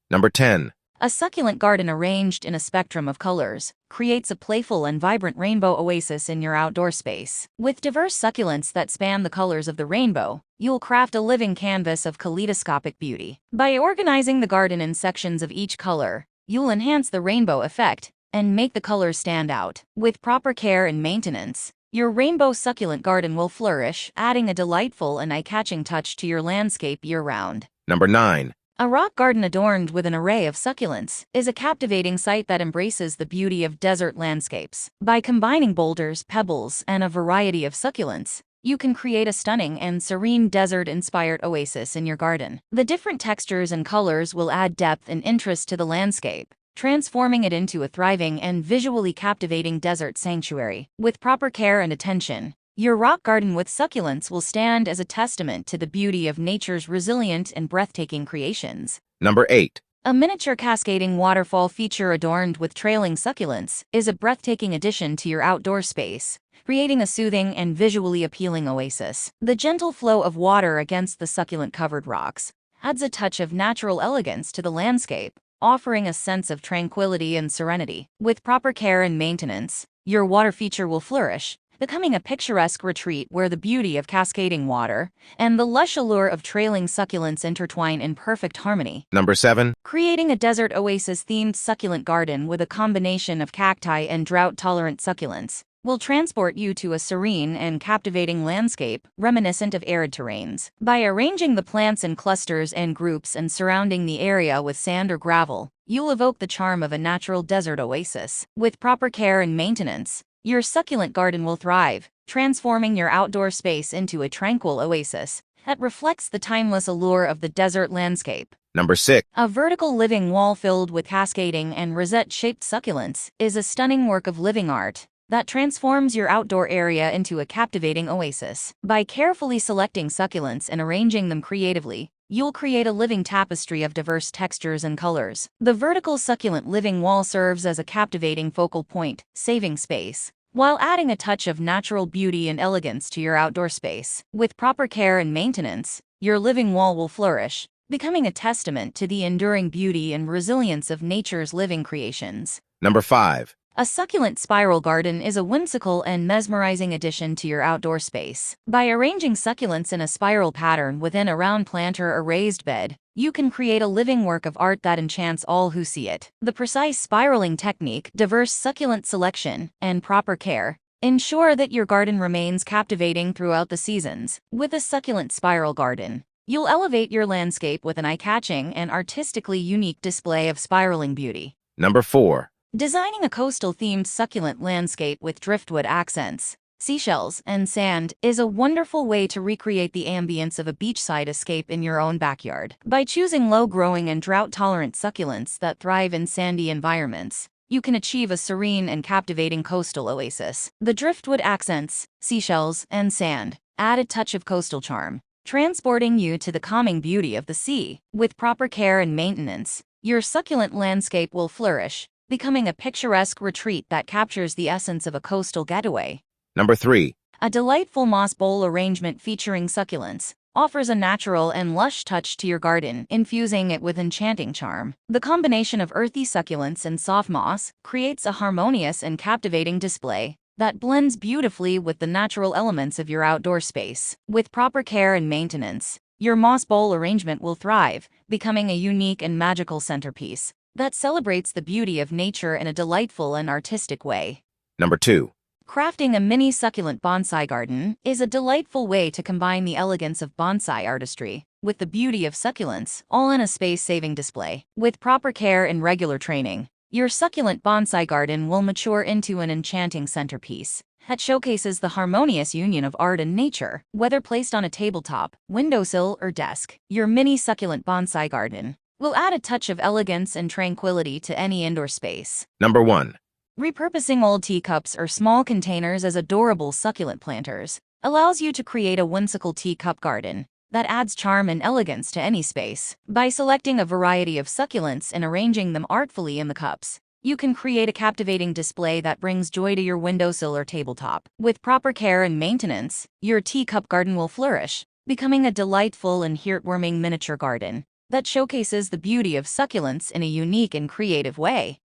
Number 10. A succulent garden arranged in a spectrum of colors creates a playful and vibrant rainbow oasis in your outdoor space. With diverse succulents that span the colors of the rainbow, you'll craft a living canvas of kaleidoscopic beauty. By organizing the garden in sections of each color, you'll enhance the rainbow effect and make the colors stand out. With proper care and maintenance, your rainbow succulent garden will flourish, adding a delightful and eye-catching touch to your landscape year-round. Number 9. A rock garden adorned with an array of succulents is a captivating sight that embraces the beauty of desert landscapes. By combining boulders, pebbles, and a variety of succulents, you can create a stunning and serene desert-inspired oasis in your garden. The different textures and colors will add depth and interest to the landscape, transforming it into a thriving and visually captivating desert sanctuary. With proper care and attention, your rock garden with succulents will stand as a testament to the beauty of nature's resilient and breathtaking creations. Number 8. A miniature cascading waterfall feature adorned with trailing succulents is a breathtaking addition to your outdoor space, creating a soothing and visually appealing oasis. The gentle flow of water against the succulent-covered rocks adds a touch of natural elegance to the landscape, offering a sense of tranquility and serenity. With proper care and maintenance, your water feature will flourish, becoming a picturesque retreat where the beauty of cascading water and the lush allure of trailing succulents intertwine in perfect harmony. Number 7. Creating a desert oasis-themed succulent garden with a combination of cacti and drought-tolerant succulents will transport you to a serene and captivating landscape reminiscent of arid terrains. By arranging the plants in clusters and groups and surrounding the area with sand or gravel, you'll evoke the charm of a natural desert oasis. With proper care and maintenance, your succulent garden will thrive, transforming your outdoor space into a tranquil oasis that reflects the timeless allure of the desert landscape. Number 6. A vertical living wall filled with cascading and rosette-shaped succulents is a stunning work of living art that transforms your outdoor area into a captivating oasis. By carefully selecting succulents and arranging them creatively, you'll create a living tapestry of diverse textures and colors. The vertical succulent living wall serves as a captivating focal point, saving space, while adding a touch of natural beauty and elegance to your outdoor space. With proper care and maintenance, your living wall will flourish, becoming a testament to the enduring beauty and resilience of nature's living creations. Number 5. A succulent spiral garden is a whimsical and mesmerizing addition to your outdoor space. By arranging succulents in a spiral pattern within a round planter or raised bed, you can create a living work of art that enchants all who see it. The precise spiraling technique, diverse succulent selection, and proper care ensure that your garden remains captivating throughout the seasons. With a succulent spiral garden, you'll elevate your landscape with an eye-catching and artistically unique display of spiraling beauty. Number 4. Designing a coastal-themed succulent landscape with driftwood accents, seashells, and sand is a wonderful way to recreate the ambience of a beachside escape in your own backyard. By choosing low-growing and drought-tolerant succulents that thrive in sandy environments, you can achieve a serene and captivating coastal oasis. The driftwood accents, seashells, and sand add a touch of coastal charm, transporting you to the calming beauty of the sea. With proper care and maintenance, your succulent landscape will flourish, becoming a picturesque retreat that captures the essence of a coastal getaway. Number 3. A delightful moss bowl arrangement featuring succulents offers a natural and lush touch to your garden, infusing it with enchanting charm. The combination of earthy succulents and soft moss creates a harmonious and captivating display that blends beautifully with the natural elements of your outdoor space. With proper care and maintenance, your moss bowl arrangement will thrive, becoming a unique and magical centerpiece that celebrates the beauty of nature in a delightful and artistic way. Number 2. Crafting a mini succulent bonsai garden is a delightful way to combine the elegance of bonsai artistry with the beauty of succulents, all in a space-saving display. With proper care and regular training, your succulent bonsai garden will mature into an enchanting centerpiece that showcases the harmonious union of art and nature. Whether placed on a tabletop, windowsill, or desk, your mini succulent bonsai garden will add a touch of elegance and tranquility to any indoor space. Number 1. Repurposing old teacups or small containers as adorable succulent planters allows you to create a whimsical teacup garden that adds charm and elegance to any space. By selecting a variety of succulents and arranging them artfully in the cups, you can create a captivating display that brings joy to your windowsill or tabletop. With proper care and maintenance, your teacup garden will flourish, becoming a delightful and heartwarming miniature garden that showcases the beauty of succulents in a unique and creative way.